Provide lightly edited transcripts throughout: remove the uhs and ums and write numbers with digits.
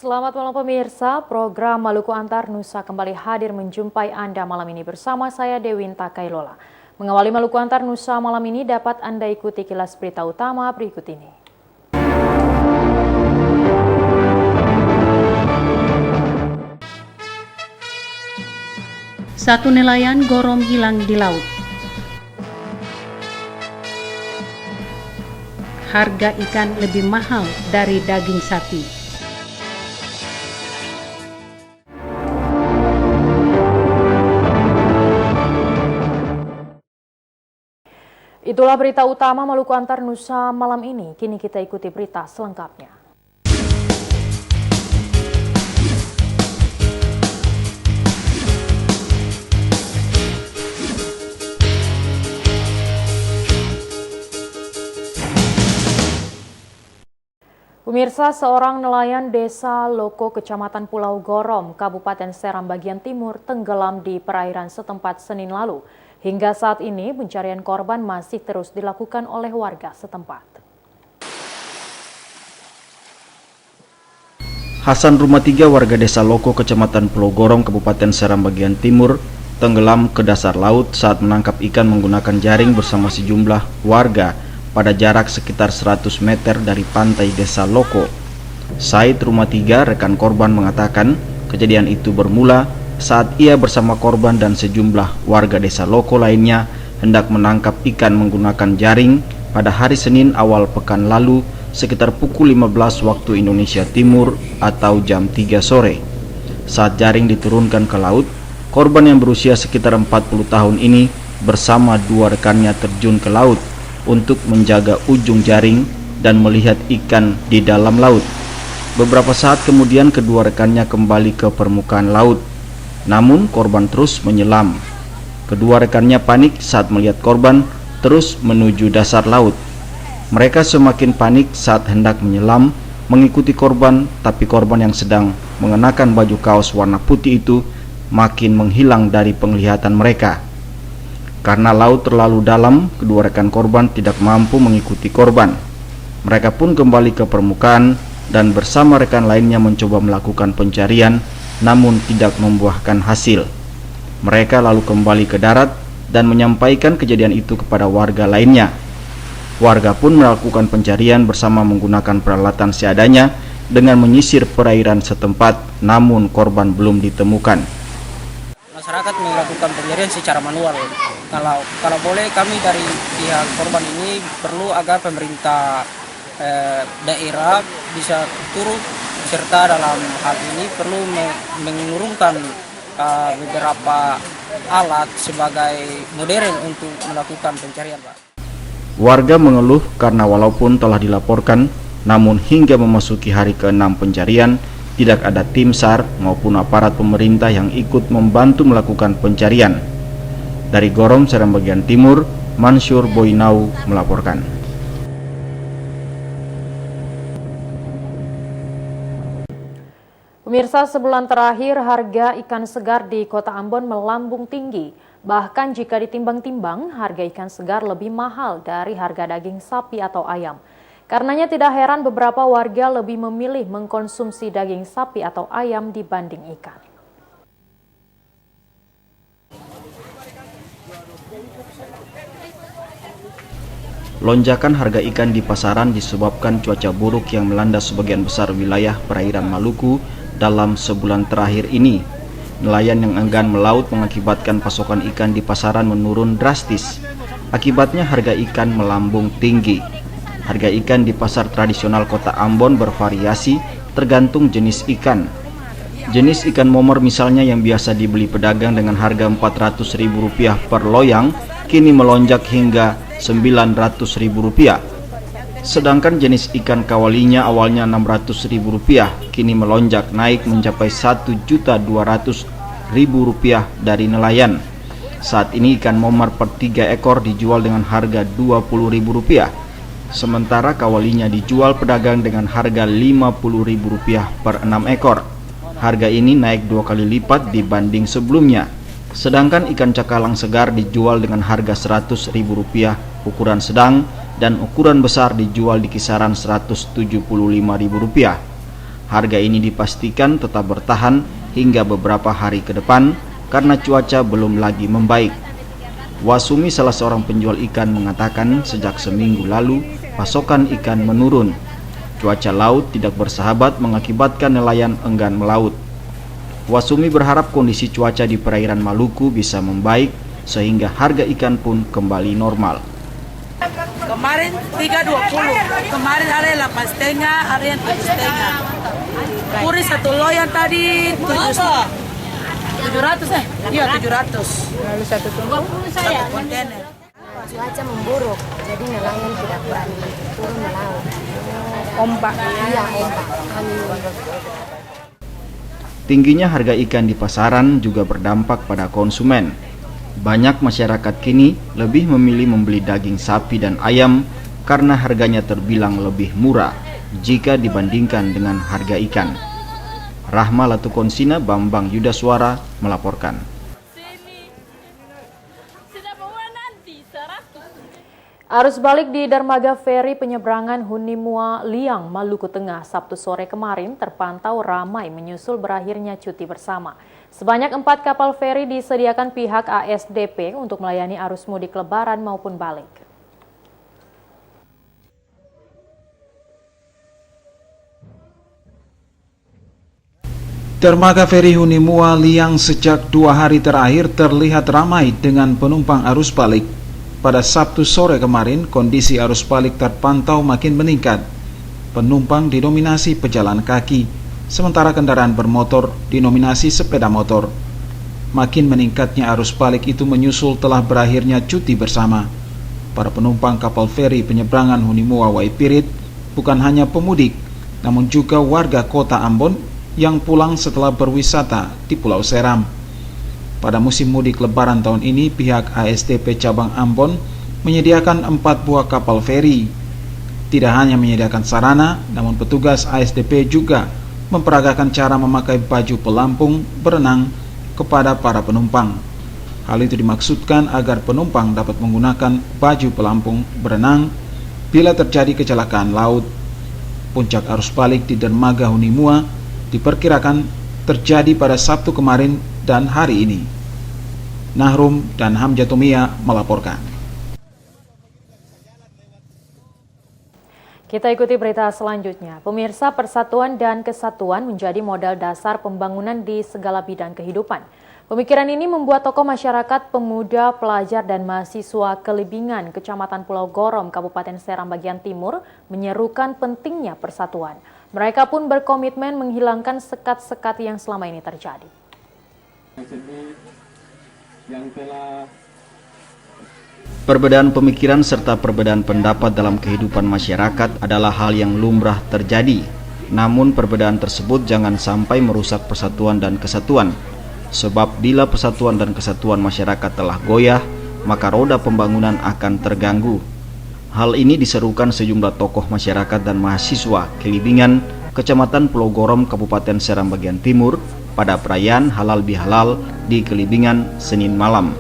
Selamat malam pemirsa, program Maluku Antar Nusa kembali hadir menjumpai Anda malam ini bersama saya Dewinta Kailola. Mengawali Maluku Antar Nusa malam ini dapat Anda ikuti kilas berita utama berikut ini. Satu nelayan gorom hilang di laut. Harga ikan lebih mahal dari daging sapi. Itulah berita utama Maluku Antar Nusa malam ini. Kini kita ikuti berita selengkapnya. Pemirsa, seorang nelayan desa Loko, Kecamatan Pulau Gorom, Kabupaten Seram bagian timur, tenggelam di perairan setempat Senin lalu. Hingga saat ini pencarian korban masih terus dilakukan oleh warga setempat. Hasan Rumah 3 warga desa Loko, Kecamatan Pulau Gorom, Kabupaten Seram bagian timur, tenggelam ke dasar laut saat menangkap ikan menggunakan jaring bersama sejumlah warga pada jarak sekitar 100 meter dari pantai desa Loko. Said Rumah 3, rekan korban, mengatakan kejadian itu bermula saat ia bersama korban dan sejumlah warga desa Loko lainnya hendak menangkap ikan menggunakan jaring pada hari Senin awal pekan lalu sekitar pukul 15 waktu Indonesia Timur atau jam 3 sore. Saat jaring diturunkan ke laut, korban yang berusia sekitar 40 tahun ini bersama dua rekannya terjun ke laut untuk menjaga ujung jaring dan melihat ikan di dalam laut. Beberapa saat kemudian kedua rekannya kembali ke permukaan laut. Namun korban terus menyelam. Kedua rekannya panik saat melihat korban terus menuju dasar laut. Mereka semakin panik saat hendak menyelam mengikuti korban, tapi korban yang sedang mengenakan baju kaos warna putih itu makin menghilang dari penglihatan mereka. Karena laut terlalu dalam, kedua rekan korban tidak mampu mengikuti korban. Mereka pun kembali ke permukaan dan bersama rekan lainnya mencoba melakukan pencarian, namun tidak membuahkan hasil. Mereka lalu kembali ke darat dan menyampaikan kejadian itu kepada warga lainnya. Warga pun melakukan pencarian bersama menggunakan peralatan seadanya dengan menyisir perairan setempat, namun korban belum ditemukan. Masyarakat melakukan pencarian secara manual. Kalau boleh kami dari pihak korban ini perlu agar pemerintah daerah bisa turut serta dalam hal ini perlu mengurungkan beberapa alat sebagai modern untuk melakukan pencarian, Pak. Warga mengeluh karena walaupun telah dilaporkan, namun hingga memasuki hari ke-6 pencarian, tidak ada tim SAR maupun aparat pemerintah yang ikut membantu melakukan pencarian. Dari Gorom, Seram bagian timur, Mansur Boinau melaporkan. Pemirsa, sebulan terakhir harga ikan segar di Kota Ambon melambung tinggi. Bahkan jika ditimbang-timbang, harga ikan segar lebih mahal dari harga daging sapi atau ayam. Karenanya tidak heran beberapa warga lebih memilih mengkonsumsi daging sapi atau ayam dibanding ikan. Lonjakan harga ikan di pasaran disebabkan cuaca buruk yang melanda sebagian besar wilayah perairan Maluku dalam sebulan terakhir ini. Nelayan yang enggan melaut mengakibatkan pasokan ikan di pasaran menurun drastis. Akibatnya harga ikan melambung tinggi. Harga ikan di pasar tradisional Kota Ambon bervariasi tergantung jenis ikan. Jenis ikan momor misalnya yang biasa dibeli pedagang dengan harga Rp400.000 per loyang kini melonjak hingga Rp900.000. Sedangkan jenis ikan kawalinya awalnya Rp600.000 kini melonjak naik mencapai Rp1.200.000 dari nelayan. Saat ini ikan momor per 3 ekor dijual dengan harga Rp20.000, sementara kawalinya dijual pedagang dengan harga Rp50.000 per 6 ekor. Harga ini naik 2 kali lipat dibanding sebelumnya. Sedangkan ikan cakalang segar dijual dengan harga Rp100.000 ukuran sedang dan ukuran besar dijual di kisaran Rp175.000. Harga ini dipastikan tetap bertahan hingga beberapa hari ke depan karena cuaca belum lagi membaik. Wasumi, salah seorang penjual ikan, mengatakan sejak seminggu lalu pasokan ikan menurun. Cuaca laut tidak bersahabat mengakibatkan nelayan enggan melaut. Wasumi berharap kondisi cuaca di perairan Maluku bisa membaik sehingga harga ikan pun kembali normal. Kemarin 3.20, kemarin ada 8,5, ada yang 7,5. Puri satu loyang tadi 700 Iya 700. Lalu satu kontainer. Cuaca memburuk, jadi nelayan tidak berani turun melaut. Ombak. Iya, ombak. Tingginya harga ikan di pasaran juga berdampak pada konsumen. Banyak masyarakat kini lebih memilih membeli daging sapi dan ayam karena harganya terbilang lebih murah jika dibandingkan dengan harga ikan. Rahma Latukonsina, Bambang Yudaswara melaporkan. Arus balik di dermaga feri penyeberangan Hunimua Liang, Maluku Tengah, Sabtu sore kemarin terpantau ramai menyusul berakhirnya cuti bersama. Sebanyak 4 kapal feri disediakan pihak ASDP untuk melayani arus mudik lebaran maupun balik. Dermaga feri Hunimua Liang sejak 2 hari terakhir terlihat ramai dengan penumpang arus balik. Pada Sabtu sore kemarin, kondisi arus balik terpantau makin meningkat. Penumpang didominasi pejalan kaki, sementara kendaraan bermotor didominasi sepeda motor. Makin meningkatnya arus balik itu menyusul telah berakhirnya cuti bersama. Para penumpang kapal feri penyeberangan Hunimua Waipirit bukan hanya pemudik, namun juga warga kota Ambon yang pulang setelah berwisata di Pulau Seram. Pada musim mudik lebaran tahun ini, pihak ASDP Cabang Ambon menyediakan 4 buah kapal feri. Tidak hanya menyediakan sarana, namun petugas ASDP juga memperagakan cara memakai baju pelampung berenang kepada para penumpang. Hal itu dimaksudkan agar penumpang dapat menggunakan baju pelampung berenang bila terjadi kecelakaan laut. Puncak arus balik di dermaga Hunimua diperkirakan terjadi pada Sabtu kemarin dan hari ini. Nahrum dan Hamjatumia melaporkan. Kita ikuti berita selanjutnya. Pemirsa, persatuan dan kesatuan menjadi modal dasar pembangunan di segala bidang kehidupan. Pemikiran ini membuat tokoh masyarakat, pemuda, pelajar, dan mahasiswa Kelibingan, Kecamatan Pulau Gorom, Kabupaten Seram bagian Timur, menyerukan pentingnya persatuan. Mereka pun berkomitmen menghilangkan sekat-sekat yang selama ini terjadi. Perbedaan pemikiran serta perbedaan pendapat dalam kehidupan masyarakat adalah hal yang lumrah terjadi. Namun perbedaan tersebut jangan sampai merusak persatuan dan kesatuan. Sebab bila persatuan dan kesatuan masyarakat telah goyah, maka roda pembangunan akan terganggu. Hal ini diserukan sejumlah tokoh masyarakat dan mahasiswa Kelibingan, Kecamatan Pulau Gorom, Kabupaten Seram bagian Timur pada perayaan Halal Bihalal di Kelibingan Senin malam.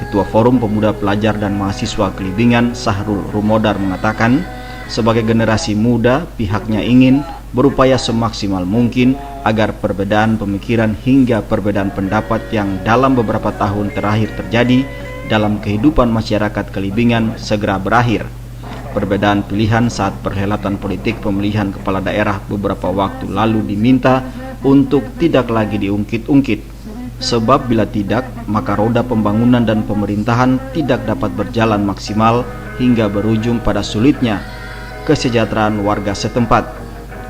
Ketua Forum Pemuda Pelajar dan Mahasiswa Kelibingan, Sahrul Rumodar, mengatakan, sebagai generasi muda pihaknya ingin berupaya semaksimal mungkin agar perbedaan pemikiran hingga perbedaan pendapat yang dalam beberapa tahun terakhir terjadi dalam kehidupan masyarakat Kelibingan segera berakhir. Perbedaan pilihan saat perhelatan politik pemilihan kepala daerah beberapa waktu lalu diminta untuk tidak lagi diungkit-ungkit. Sebab bila tidak, maka roda pembangunan dan pemerintahan tidak dapat berjalan maksimal hingga berujung pada sulitnya kesejahteraan warga setempat.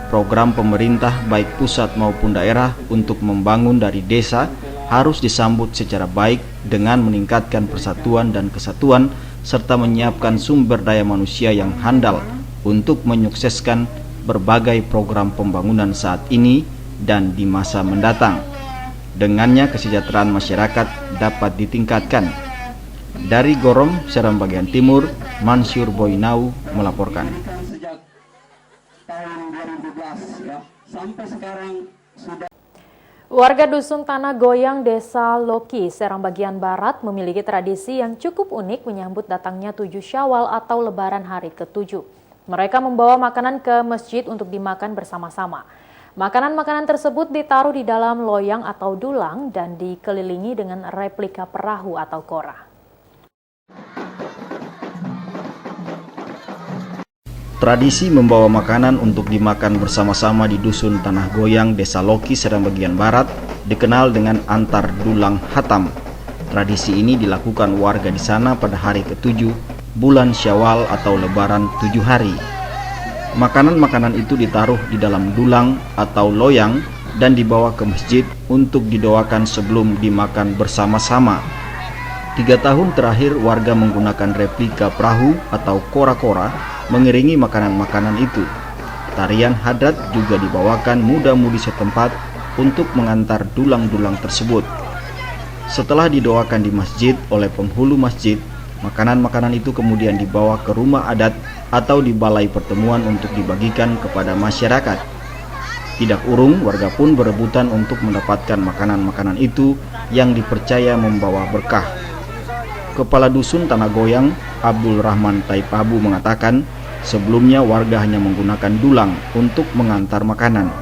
Program pemerintah baik pusat maupun daerah untuk membangun dari desa harus disambut secara baik dengan meningkatkan persatuan dan kesatuan serta menyiapkan sumber daya manusia yang handal untuk menyukseskan berbagai program pembangunan saat ini dan di masa mendatang. Dengannya kesejahteraan masyarakat dapat ditingkatkan. Dari Gorom, Seram bagian Timur, Mansur Boinau melaporkan. Sejak tahun 2012 ya, sampai sekarang sudah. Warga Dusun Tanah Goyang, Desa Loki, Seram bagian Barat memiliki tradisi yang cukup unik menyambut datangnya 7 Syawal atau Lebaran hari ke-7. Mereka membawa makanan ke masjid untuk dimakan bersama-sama. Makanan-makanan tersebut ditaruh di dalam loyang atau dulang dan dikelilingi dengan replika perahu atau kora. Tradisi membawa makanan untuk dimakan bersama-sama di Dusun Tanah Goyang, Desa Loki, Serang bagian Barat, dikenal dengan Antar Dulang Hatam. Tradisi ini dilakukan warga di sana pada hari ke-7 bulan Syawal atau Lebaran 7 hari. Makanan-makanan itu ditaruh di dalam dulang atau loyang dan dibawa ke masjid untuk didoakan sebelum dimakan bersama-sama. 3 tahun terakhir warga menggunakan replika perahu atau kora-kora mengiringi makanan-makanan itu. Tarian hadrat juga dibawakan muda-mudi setempat untuk mengantar dulang-dulang tersebut. Setelah didoakan di masjid oleh penghulu masjid, makanan-makanan itu kemudian dibawa ke rumah adat atau di balai pertemuan untuk dibagikan kepada masyarakat. Tidak urung, warga pun berebutan untuk mendapatkan makanan-makanan itu yang dipercaya membawa berkah. Kepala Dusun Tanah Goyang, Abdul Rahman Taib Abu mengatakan, sebelumnya warga hanya menggunakan dulang untuk mengantar makanan.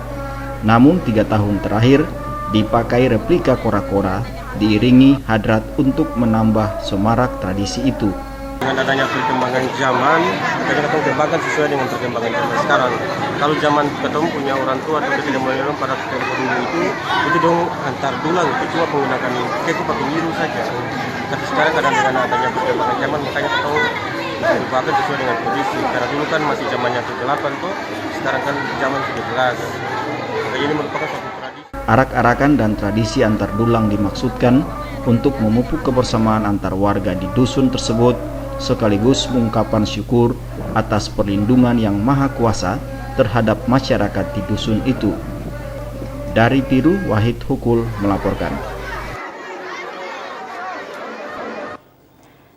Namun 3 tahun terakhir dipakai replika kora-kora diiringi hadrat untuk menambah semarak tradisi itu. Dengan adanya perkembangan zaman, kita kembangkan sesuai dengan perkembangan zaman sekarang. Kalau zaman ketemu punya orang tua atau tidak mengenal pada telepon itu dong antar dulang, itu cuma menggunakan keku pakai nyiru saja. Tapi sekarang kadang dengan adanya perkembangan zaman, makanya kita kembangkan sesuai dengan kondisi. Karena dulu kan masih zamannya kegelapan tuh, sekarang kan zaman sudah jelas. Makanya ini merupakan suatu tradisi. Arak-arakan dan tradisi antar dulang dimaksudkan untuk memupuk kebersamaan antar warga di dusun tersebut, sekaligus ungkapan syukur atas perlindungan yang maha kuasa terhadap masyarakat di dusun itu. Dari Piru, Wahid Hukul melaporkan.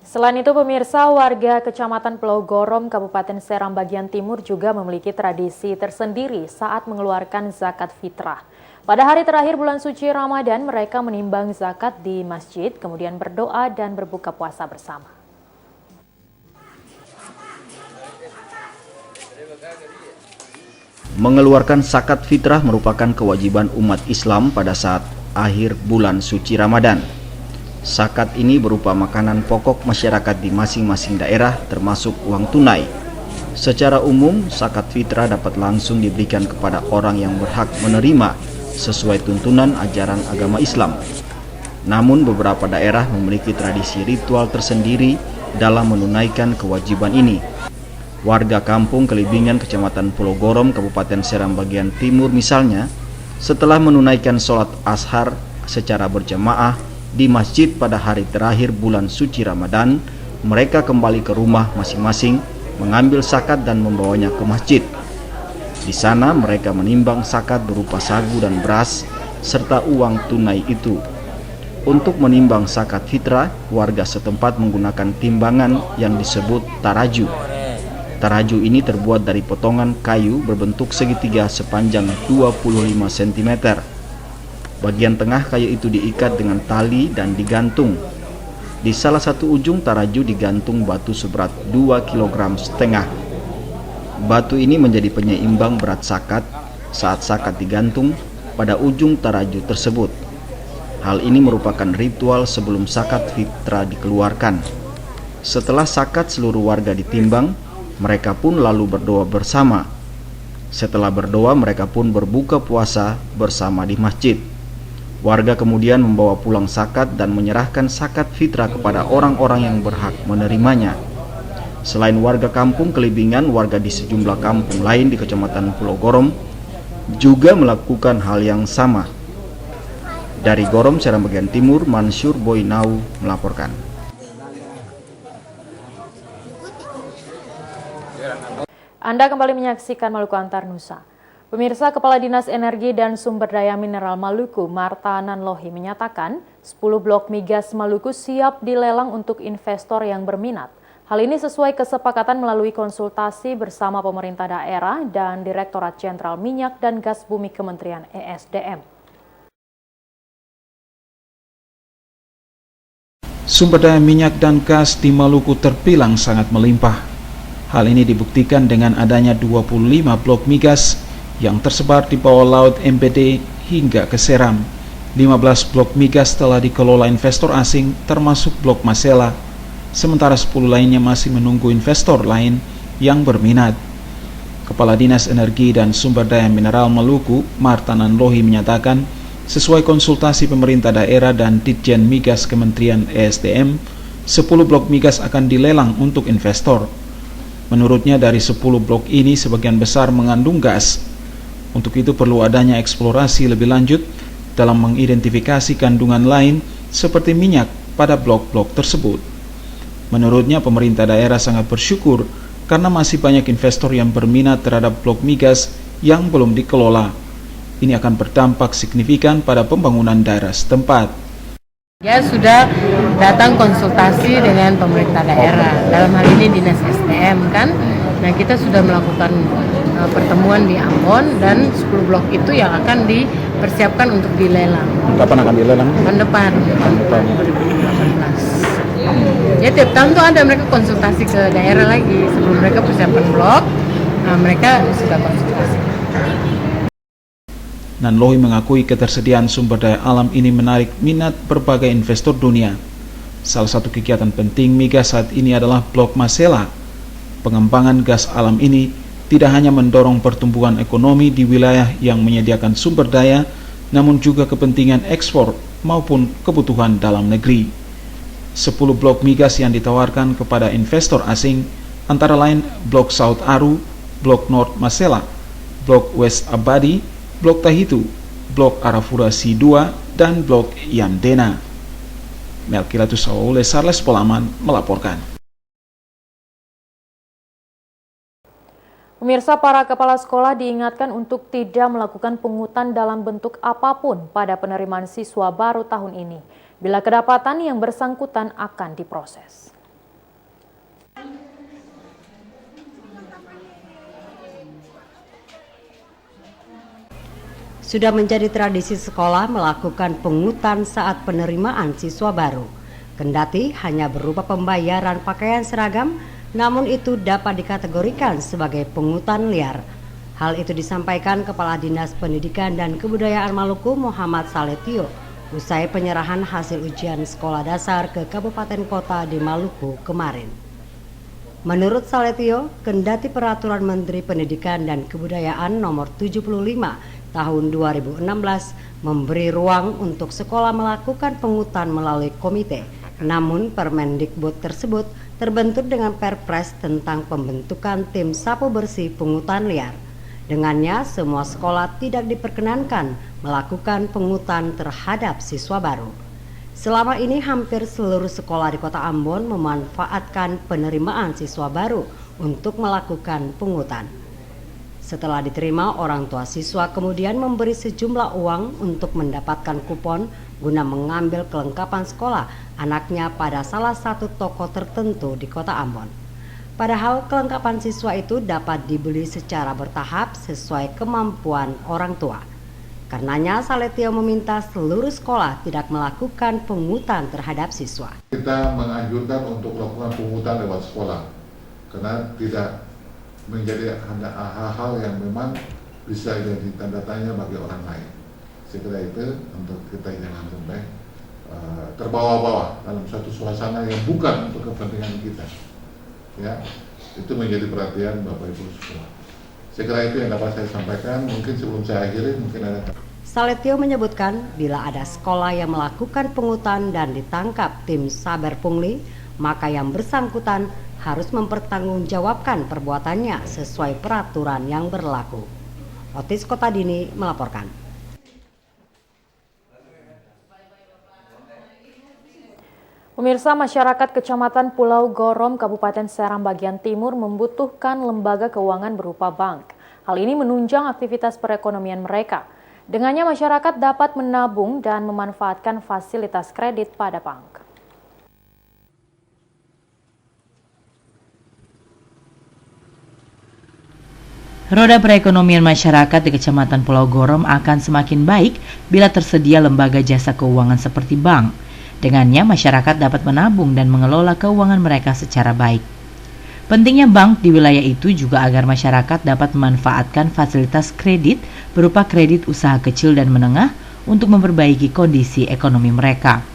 Selain itu, pemirsa, warga Kecamatan Pulau Gorom, Kabupaten Seram bagian timur juga memiliki tradisi tersendiri saat mengeluarkan zakat fitrah. Pada hari terakhir bulan suci Ramadan, mereka menimbang zakat di masjid, kemudian berdoa dan berbuka puasa bersama. Mengeluarkan zakat fitrah merupakan kewajiban umat Islam pada saat akhir bulan suci Ramadan. Zakat ini berupa makanan pokok masyarakat di masing-masing daerah termasuk uang tunai. Secara umum, zakat fitrah dapat langsung diberikan kepada orang yang berhak menerima sesuai tuntunan ajaran agama Islam. Namun beberapa daerah memiliki tradisi ritual tersendiri dalam menunaikan kewajiban ini. Warga kampung Kelibingan, Kecamatan Pulau Gorom, Kabupaten Seram bagian timur misalnya, setelah menunaikan sholat ashar secara berjamaah di masjid pada hari terakhir bulan suci Ramadan, mereka kembali ke rumah masing-masing, mengambil zakat dan membawanya ke masjid. Di sana mereka menimbang zakat berupa sagu dan beras serta uang tunai itu. Untuk menimbang zakat fitrah, warga setempat menggunakan timbangan yang disebut taraju. Taraju ini terbuat dari potongan kayu berbentuk segitiga sepanjang 25 cm. Bagian tengah kayu itu diikat dengan tali dan digantung. Di salah satu ujung taraju digantung batu seberat 2,5 kg. Batu ini menjadi penyeimbang berat zakat saat zakat digantung pada ujung taraju tersebut. Hal ini merupakan ritual sebelum zakat fitrah dikeluarkan. Setelah zakat seluruh warga ditimbang, mereka pun lalu berdoa bersama. Setelah berdoa, mereka pun berbuka puasa bersama di masjid. Warga kemudian membawa pulang zakat dan menyerahkan zakat fitrah kepada orang-orang yang berhak menerimanya. Selain warga kampung Kelibingan, warga di sejumlah kampung lain di Kecamatan Pulau Gorom juga melakukan hal yang sama. Dari Gorom, Seram bagian timur, Mansur Boinau melaporkan. Anda kembali menyaksikan Maluku Antar Nusa. Pemirsa, Kepala Dinas Energi dan Sumber Daya Mineral Maluku, Marta Nanlohi, menyatakan 10 blok migas Maluku siap dilelang untuk investor yang berminat. Hal ini sesuai kesepakatan melalui konsultasi bersama pemerintah daerah dan Direktorat Jenderal Minyak dan Gas Bumi Kementerian ESDM. Sumber daya minyak dan gas di Maluku terbilang sangat melimpah. Hal ini dibuktikan dengan adanya 25 blok migas yang tersebar di bawah laut MPD hingga ke Seram. 15 blok migas telah dikelola investor asing termasuk blok Masela, sementara 10 lainnya masih menunggu investor lain yang berminat. Kepala Dinas Energi dan Sumber Daya Mineral Maluku, Martanan Lohi menyatakan, sesuai konsultasi pemerintah daerah dan Ditjen Migas Kementerian ESDM, 10 blok migas akan dilelang untuk investor. Menurutnya dari 10 blok ini sebagian besar mengandung gas. Untuk itu perlu adanya eksplorasi lebih lanjut dalam mengidentifikasi kandungan lain seperti minyak pada blok-blok tersebut. Menurutnya pemerintah daerah sangat bersyukur karena masih banyak investor yang berminat terhadap blok migas yang belum dikelola. Ini akan berdampak signifikan pada pembangunan daerah setempat. Ya, sudah datang konsultasi dengan pemerintah daerah, dalam hal ini Dinas SDM kan. Nah, kita sudah melakukan pertemuan di Ambon dan 10 blok itu yang akan dipersiapkan untuk dilelang. Kapan akan dilelang? Tahun depan 2018. Ya, tiap tahun tuh ada mereka konsultasi ke daerah lagi sebelum mereka persiapan blok. Nah, mereka sudah konsultasi. Nanlohi mengakui ketersediaan sumber daya alam ini menarik minat berbagai investor dunia. Salah satu kegiatan penting migas saat ini adalah blok Masela. Pengembangan gas alam ini tidak hanya mendorong pertumbuhan ekonomi di wilayah yang menyediakan sumber daya, namun juga kepentingan ekspor maupun kebutuhan dalam negeri. 10 blok migas yang ditawarkan kepada investor asing antara lain blok South Aru, blok North Masela, blok West Abadi, blok Tahitu, blok Arafura C2, dan blok Yandena. Melkilatus Saule Sarles Polaman melaporkan. Pemirsa, para kepala sekolah diingatkan untuk tidak melakukan pungutan dalam bentuk apapun pada penerimaan siswa baru tahun ini. Bila kedapatan, yang bersangkutan akan diproses. Sudah menjadi tradisi sekolah melakukan pungutan saat penerimaan siswa baru. Kendati hanya berupa pembayaran pakaian seragam, namun itu dapat dikategorikan sebagai pungutan liar. Hal itu disampaikan Kepala Dinas Pendidikan dan Kebudayaan Maluku Muhammad Saletio usai penyerahan hasil ujian sekolah dasar ke kabupaten kota di Maluku kemarin. Menurut Saletio, kendati peraturan Menteri Pendidikan dan Kebudayaan nomor 75 tahun 2016 memberi ruang untuk sekolah melakukan pungutan melalui komite, namun Permendikbud tersebut terbentuk dengan Perpres tentang pembentukan tim sapu bersih pungutan liar. Dengannya, semua sekolah tidak diperkenankan melakukan pungutan terhadap siswa baru. Selama ini hampir seluruh sekolah di Kota Ambon memanfaatkan penerimaan siswa baru untuk melakukan pungutan. Setelah diterima, orang tua siswa kemudian memberi sejumlah uang untuk mendapatkan kupon guna mengambil kelengkapan sekolah anaknya pada salah satu toko tertentu di Kota Ambon. Padahal kelengkapan siswa itu dapat dibeli secara bertahap sesuai kemampuan orang tua. Karenanya Saletio meminta seluruh sekolah tidak melakukan pungutan terhadap siswa. Kita menganjurkan untuk melakukan pungutan lewat sekolah, karena tidak menjadi hal-hal yang memang bisa jadi tanda tanya bagi orang lain. Sekira itu untuk kita jangan sampai terbawa-bawa dalam satu suasana yang bukan untuk kepentingan kita. Ya, itu menjadi perhatian Bapak Ibu sekolah. Saya kira itu yang dapat saya sampaikan. Mungkin sebelum saya akhiri, mungkin ada. Saletio menyebutkan bila ada sekolah yang melakukan pungutan dan ditangkap tim Saber Pungli, maka yang bersangkutan harus mempertanggungjawabkan perbuatannya sesuai peraturan yang berlaku. Otis Kotadini melaporkan. Pemirsa, masyarakat Kecamatan Pulau Gorom, Kabupaten Seram bagian timur membutuhkan lembaga keuangan berupa bank. Hal ini menunjang aktivitas perekonomian mereka. Dengannya masyarakat dapat menabung dan memanfaatkan fasilitas kredit pada bank. Roda perekonomian masyarakat di Kecamatan Pulau Gorom akan semakin baik bila tersedia lembaga jasa keuangan seperti bank. Dengannya, masyarakat dapat menabung dan mengelola keuangan mereka secara baik. Pentingnya bank di wilayah itu juga agar masyarakat dapat memanfaatkan fasilitas kredit berupa kredit usaha kecil dan menengah untuk memperbaiki kondisi ekonomi mereka.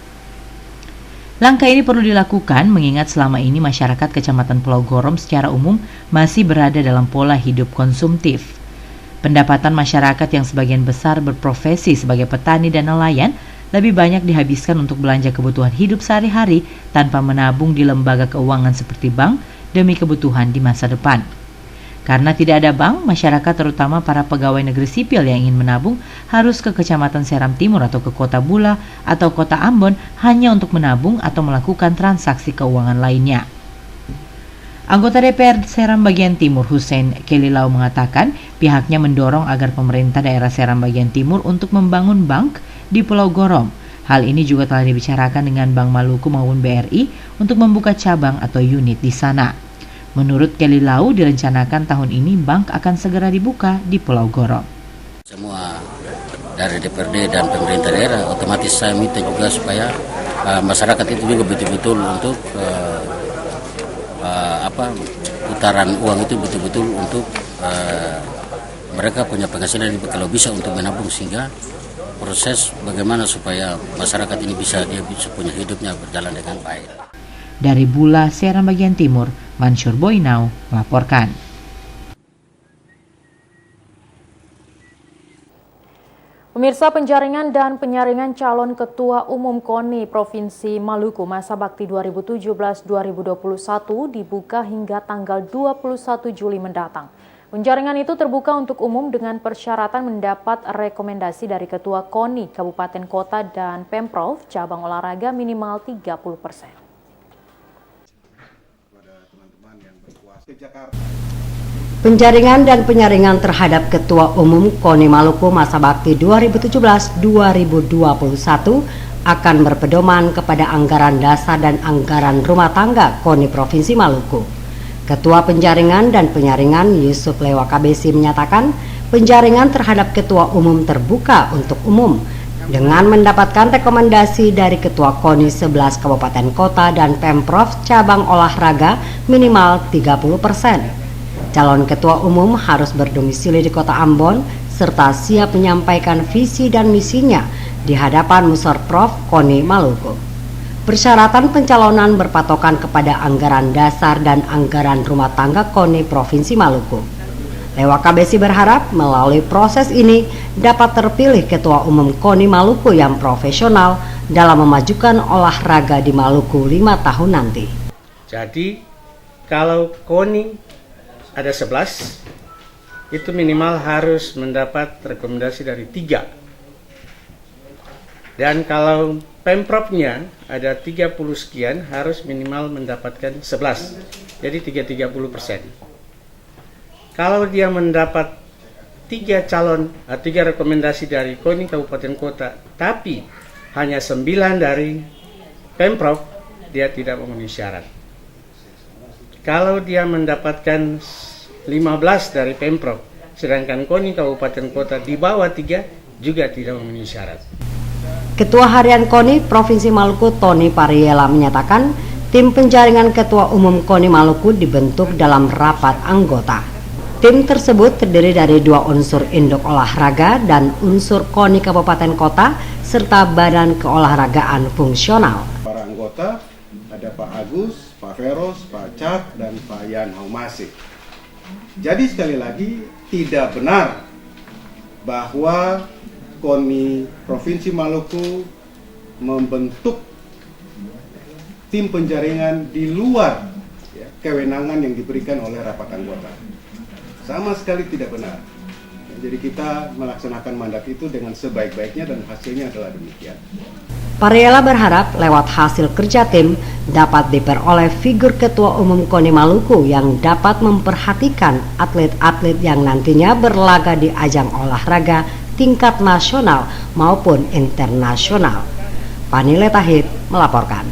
Langkah ini perlu dilakukan mengingat selama ini masyarakat Kecamatan Pulau Gorom secara umum masih berada dalam pola hidup konsumtif. Pendapatan masyarakat yang sebagian besar berprofesi sebagai petani dan nelayan lebih banyak dihabiskan untuk belanja kebutuhan hidup sehari-hari tanpa menabung di lembaga keuangan seperti bank demi kebutuhan di masa depan. Karena tidak ada bank, masyarakat terutama para pegawai negeri sipil yang ingin menabung harus ke Kecamatan Seram Timur atau ke Kota Bula atau Kota Ambon hanya untuk menabung atau melakukan transaksi keuangan lainnya. Anggota DPR Seram Bagian Timur Hussein Kelilau mengatakan pihaknya mendorong agar pemerintah daerah Seram Bagian Timur untuk membangun bank di Pulau Gorom. Hal ini juga telah dibicarakan dengan Bank Maluku maupun BRI untuk membuka cabang atau unit di sana. Menurut Kelilau, direncanakan tahun ini bank akan segera dibuka di Pulau Gorom. Semua dari DPRD dan pemerintah daerah otomatis saya minta juga supaya masyarakat itu juga betul-betul untuk putaran uang itu betul-betul untuk mereka punya penghasilan kalau bisa untuk menabung, sehingga proses bagaimana supaya masyarakat ini dia bisa punya hidupnya berjalan dengan baik. Dari Bula, Seram Bagian Timur, Mansur Boinau melaporkan. Pemirsa, penjaringan dan penyaringan calon Ketua Umum KONI Provinsi Maluku masa bakti 2017-2021 dibuka hingga tanggal 21 Juli mendatang. Penjaringan itu terbuka untuk umum dengan persyaratan mendapat rekomendasi dari Ketua KONI Kabupaten Kota dan Pemprov cabang olahraga minimal 30%. Penjaringan dan penyaringan terhadap Ketua Umum KONI Maluku masa bakti 2017-2021 akan berpedoman kepada anggaran dasar dan anggaran rumah tangga KONI Provinsi Maluku. Ketua Penjaringan dan Penyaringan Yusuf Lewa KBC menyatakan penjaringan terhadap Ketua Umum terbuka untuk umum dengan mendapatkan rekomendasi dari Ketua KONI 11 Kabupaten Kota dan Pemprov cabang olahraga minimal 30%. Calon Ketua Umum harus berdomisili di Kota Ambon serta siap menyampaikan visi dan misinya di hadapan Musyawarah KONI Maluku. Persyaratan pencalonan berpatokan kepada anggaran dasar dan anggaran rumah tangga KONI Provinsi Maluku. Lewa KBC berharap melalui proses ini dapat terpilih Ketua Umum KONI Maluku yang profesional dalam memajukan olahraga di Maluku 5 tahun nanti. Jadi kalau KONI ada 11, itu minimal harus mendapat rekomendasi dari 3. Dan kalau Pemprovnya ada 30 sekian harus minimal mendapatkan 11, jadi 30%. Kalau dia mendapat 3 rekomendasi dari KONI Kabupaten Kota, tapi hanya 9 dari Pemprov, dia tidak memenuhi syarat. Kalau dia mendapatkan 15 dari Pemprov, sedangkan KONI Kabupaten Kota di bawah 3 juga tidak memenuhi syarat. Ketua Harian KONI Provinsi Maluku Tony Pariela menyatakan tim penjaringan Ketua Umum KONI Maluku dibentuk dalam rapat anggota. Tim tersebut terdiri dari 2 unsur induk olahraga dan unsur KONI Kabupaten Kota serta badan keolahragaan fungsional. Para anggota ada Pak Agus, Pak Feros, Pak Cak, dan Pak Yan Haumasi. Jadi sekali lagi tidak benar bahwa KONI Provinsi Maluku membentuk tim penjaringan di luar kewenangan yang diberikan oleh rapat anggota. Sama sekali tidak benar. Jadi kita melaksanakan mandat itu dengan sebaik-baiknya dan hasilnya adalah demikian. Pariela berharap lewat hasil kerja tim dapat diperoleh figur Ketua Umum KONI Maluku yang dapat memperhatikan atlet-atlet yang nantinya berlaga di ajang olahraga tingkat nasional maupun internasional. Panile Tahid melaporkan.